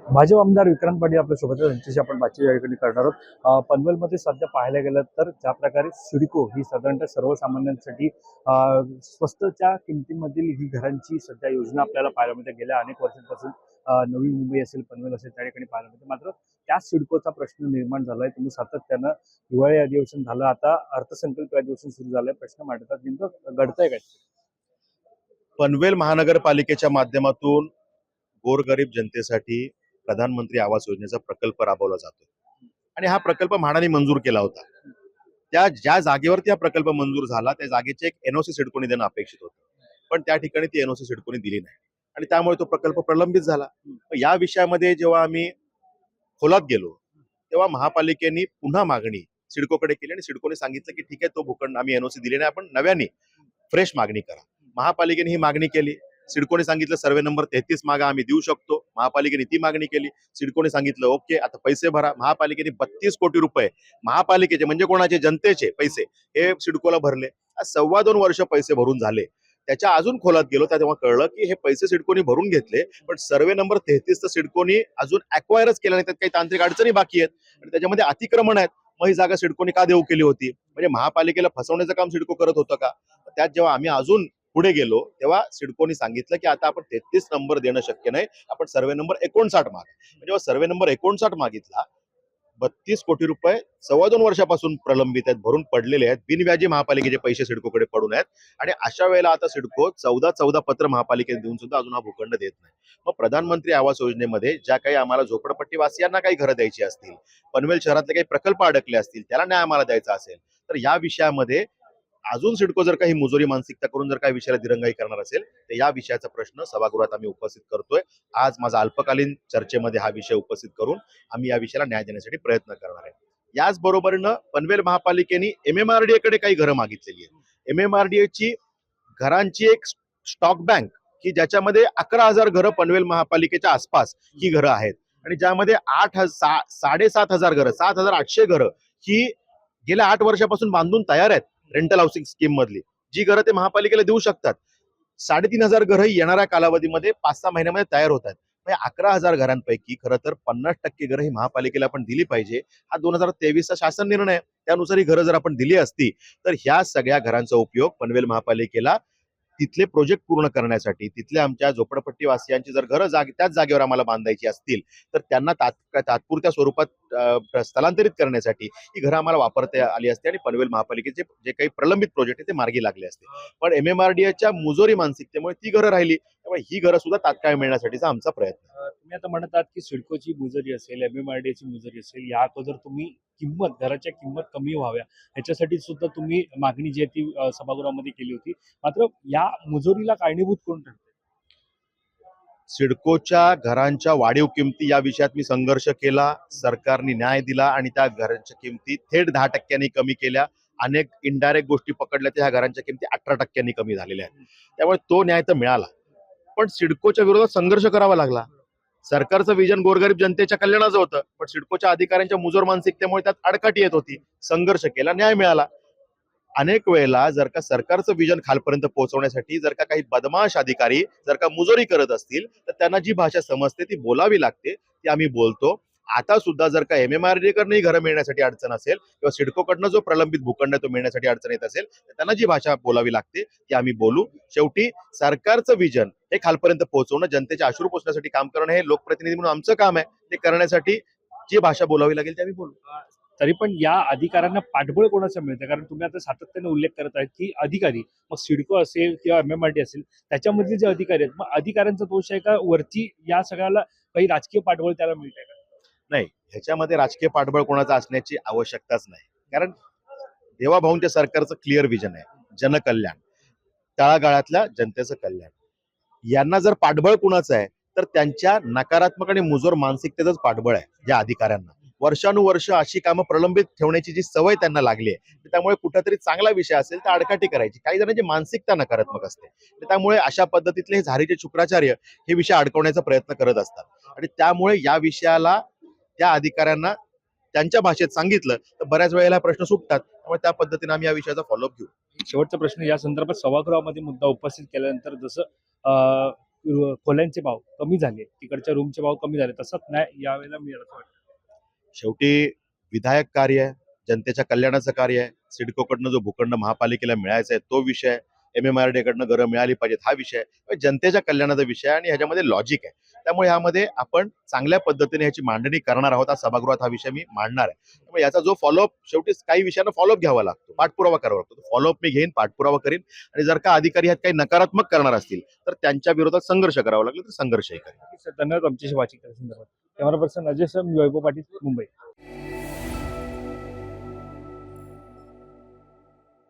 भाजप आमदार विक्रांत पाटील आपल्यासोबत आहेत. त्यांच्याशी आपण बातचीत या ठिकाणी करणार आहोत. पनवेलमध्ये सध्या पाहायला गेलं तर ज्या प्रकारे सिडको ही साधारणतः सर्वसामान्यांसाठी स्वस्तच्या किमतीमधील ही घरांची सध्या योजना आपल्याला पाहायला मिळते. गेल्या अनेक वर्षांपासून नवी मुंबई असेल, पनवेल असेल त्या ठिकाणी पाहायला मिळते. मात्र त्याच सिडकोचा प्रश्न निर्माण झालाय. तुम्ही सातत्यानं हिवाळी अधिवेशन झालं, आता अर्थसंकल्प अधिवेशन सुरू झालंय, प्रश्न मांडतात, नेमकं घडतंय काय? पनवेल महानगरपालिकेच्या माध्यमातून गोरगरीब जनतेसाठी प्रधानमंत्री आवास योजनेचा प्रकल्प राबवला जातो आणि हा प्रकल्प म्हाडाने मंजूर केला होता. त्या ज्या जागेवरती हा प्रकल्प मंजूर झाला त्या जागेचे एक एनओसी सिडकोने देणं अपेक्षित होतं, पण त्या ठिकाणी ती एनओसी सिडकोने दिली नाही आणि त्यामुळे तो प्रकल्प प्रलंबित झाला. या विषयामध्ये जेव्हा आम्ही खोलात गेलो तेव्हा महापालिकेने पुन्हा मागणी सिडकोकडे केली आणि सिडकोने सांगितलं की ठीक आहे, तो भूखंड आम्ही एनओसी दिले नाही, आपण नव्याने फ्रेश मागणी करा. महापालिकेने ही मागणी केली. सिडकोने सांगितलं सर्वे नंबर 33 मागा आम्ही देऊ शकतो. महापालिकेने ती मागणी केली. सिडकोने सांगितलं ओके, आता पैसे भरा. महापालिकेने 32 कोटी रुपये महापालिकेचे म्हणजे कोणाचे, जनतेचे पैसे हे सिडकोला भरले. आज 2.25 वर्ष पैसे भरून झाले. त्याच्या अजून खोलात गेलो तेव्हा कळलं की हे पैसे सिडकोने भरून घेतले, पण सर्वे नंबर 33 तर सिडकोने अजून अक्वायरच केला नाही. त्यात काही तांत्रिक अडचणी बाकी आहेत आणि त्याच्यामध्ये अतिक्रमण आहेत. मग ही जागा सिडकोने का देऊ केली होती? म्हणजे महापालिकेला फसवण्याचं काम सिडको करत होतं का? त्यात जेव्हा आम्ही अजून पुढे गेलो तेव्हा सिडकोने सांगितलं की आता आपण 33 नंबर देणं शक्य नाही, आपण सर्वे नंबर 59 मागा. जेव्हा सर्वे नंबर 59 मागितला, 32 कोटी रुपये 2.25 वर्षापासून प्रलंबित आहेत, भरून पडलेले आहेत. बिनव्याजी महापालिकेचे पैसे सिडकोकडे पडून आहेत आणि अशा वेळेला आता सिडको 14 पत्र महापालिकेत देऊन सुद्धा अजून हा भूखंड देत नाही. मग प्रधानमंत्री आवास योजनेमध्ये ज्या काही आम्हाला झोपडपट्टी वासियांना काही घरं द्यायची असतील, पनवेल शहरातले काही प्रकल्प अडकले असतील, त्याला न्याय आम्हाला द्यायचा असेल, तर या विषयामध्ये अजून सिडको जर काही मुजोरी मानसिकता करून जर काही विषयाला दिरंगाई करणार असेल तर या विषयाचा प्रश्न सभागृहात आम्ही उपस्थित करतोय. आज माझा अल्पकालीन चर्चेमध्ये हा विषय उपस्थित करून आम्ही या विषयाला न्याय देण्यासाठी प्रयत्न करणार आहे. याच बरोबरीनं पनवेल महापालिकेने MMRDA कडे काही घरं मागितलेली आहेत. MMRDA ची घरांची एक स्टॉक बँक की ज्याच्यामध्ये 11,000 घरं पनवेल महापालिकेच्या आसपास ही घरं आहेत आणि ज्यामध्ये 7,500 घरं, 7,800 घरं ही गेल्या 8 वर्षापासून बांधून तयार आहेत. रेंटल हाऊसिंग स्कीम मधली जी घरं ते महापालिकेला देऊ शकतात. 3,500 घरं येणाऱ्या कालावधीमध्ये 5-6 महिन्यामध्ये तयार होत आहेत. 11,000 घरांपैकी खरं तर 50% घरं ही महापालिकेला आपण दिली पाहिजे. हा 2023चा शासन निर्णय आहे. त्यानुसार ही घरं जर आपण दिली असती तर ह्या सगळ्या घरांचा उपयोग पनवेल महापालिकेला तिथले प्रोजेक्ट पूर्ण करण्यासाठी, तिथल्या आमच्या झोपडपट्टीवासियांची जर घरं त्याच जागेवर आम्हाला बांधायची असतील तर त्यांना तात्पुरत्या स्वरूपात स्थलांतरित करण्यासाठी ही घरं आम्हाला वापरता आली असते आणि पनवेल महापालिकेचे जे काही प्रलंबित प्रोजेक्ट आहे ते मार्गी लागले असते. पण MMRDAच्या मुजोरी मानसिकतेमुळे ती घरं राहिली. त्यामुळे ही घरं सुद्धा तात्काळ मिळण्यासाठीचा आमचा प्रयत्न. तुम्ही आता म्हणतात की सिडकोची मुजोरी असेल, MMRDAची मुजोरी असेल, या अगोदर तुम्ही घराच्या किंमत कमी व्हाव्या याच्यासाठी सुद्धा तुम्ही मागणी जी आहे ती सभागृहामध्ये केली होती. मात्र या मुजोरीला कारणीभूत कोण ठरते? सिडकोच्या घरांच्या वाढीव किमती या विषयात मी संघर्ष केला. सरकारने न्याय दिला आणि त्या घरांच्या किमती थेट 10% कमी केल्या. अनेक इनडायरेक्ट गोष्टी पकडल्या तर ह्या घरांच्या किमती 18% कमी झालेल्या आहेत. त्यामुळे तो न्याय तर मिळाला, पण सिडकोच्या विरोधात संघर्ष करावा लागला. सरकारचं विजन गोरगरीब जनतेच्या कल्याणाचं होतं, पण सिडकोच्या अधिकाऱ्यांच्या मुजोर मानसिकतेमुळे त्यात आडकाठी येत होती. संघर्ष केला, न्याय मिळाला. अनेक वेळेला जर का सरकारचं विजन खालपर्यंत पोहोचवण्यासाठी जर का काही बदमाश अधिकारी जर का मुजोरी करत असतील तर त्यांना जी भाषा समजते ती बोलावी लागते, ती आम्ही बोलतो. आता सुद्धा जर का MMRDA कडनं घरं मिळण्यासाठी अडचण असेल किंवा सिडकोकडनं जो प्रलंबित भूखंड आहे तो मिळण्यासाठी अडचण येत असेल तर त्यांना जी भाषा बोलावी लागते ती आम्ही बोलू. शेवटी सरकारचं विजन हे खालपर्यंत पोहोचवणं, जनतेच्या अश्रू पोचण्यासाठी काम करणं हे लोकप्रतिनिधी म्हणून आमचं काम आहे. ते करण्यासाठी जी भाषा बोलावी लागेल ते आम्ही बोलू. तरी पण या अधिकाऱ्यांना पाठबळ कोणाचं मिळतं? कारण तुम्ही आता सातत्याने उल्लेख करत आहेत की अधिकारी, मग सिडको असेल किंवा MMRDA असेल, त्याच्यामधले जे अधिकारी आहेत, मग अधिकाऱ्यांचा दोष आहे का वरती या सगळ्याला काही राजकीय पाठबळ त्याला मिळतंय का? नाही, ह्याच्यामध्ये राजकीय पाठबळ कोणाचा असण्याची आवश्यकताच नाही. कारण देवाभाऊंच्या सरकारचं क्लिअर विजन आहे, जनकल्याण, तळागाळातल्या जनतेचं कल्याण. यांना जर पाठबळ कुणाचं आहे तर त्यांच्या नकारात्मक आणि मुजोर मानसिकतेचंच पाठबळ आहे. या अधिकाऱ्यांना वर्षानुवर्ष अशी कामं प्रलंबित ठेवण्याची जी सवय त्यांना लागली आहे, त्यामुळे कुठेतरी चांगला विषय असेल तर आडकाठी करायची. काही जणांची मानसिकता नकारात्मक असते, त्यामुळे अशा पद्धतीतले हे झारीचे शुक्राचार्य हे विषय अडकवण्याचा प्रयत्न करत असतात आणि त्यामुळे या विषयाला त्या अधिकाऱ्यांना त्यांच्या भाषेत सांगितलं तर बऱ्याच वेळेला प्रश्न सुटतात. त्यामुळे त्या पद्धतीने आम्ही या विषयाचा फॉलोअप घेऊ. शेवटचा प्रश्न, या संदर्भात सभागृहामध्ये मुद्दा उपस्थित केल्यानंतर जसं खोल्यांचे भाव कमी झाले, तिकडच्या रूमचे भाव कमी झाले, तसंच नाही यावेळेला मिळेल असं वाटतं. शेवटी विधायक कार्य आहे, जनतेच्या कल्याणाचं कार्य आहे. सिडकोकडनं जो भूखंड महापालिकेला मिळायचा आहे तो विषय आहे. MMRDA कडनं घरं मिळाली पाहिजेत हा विषय आहे. जनतेच्या कल्याणाचा विषय आहे आणि ह्याच्यामध्ये लॉजिक आहे. त्यामुळे ह्यामध्ये आपण चांगल्या पद्धतीने ह्याची मांडणी करणार आहोत. आज सभागृहात हा विषय मी मांडणार आहे. त्यामुळे याचा जो फॉलोअप, शेवटी काही विषयांना फॉलोअप घ्यावा लागतो, पाठपुरावा करावा लागतो. फॉलोअप मी घेईन, पाठपुरावा करीन आणि जर का अधिकारी ह्यात काही नकारात्मक करणार असतील तर त्यांच्या विरोधात संघर्ष करावा लागेल तर संघर्षही करेन. धन्यवाद आमच्याशी वाचित संदर्भात. कॅमेरा पर्सन अजय सर, मी वैभव पाटील, मुंबई.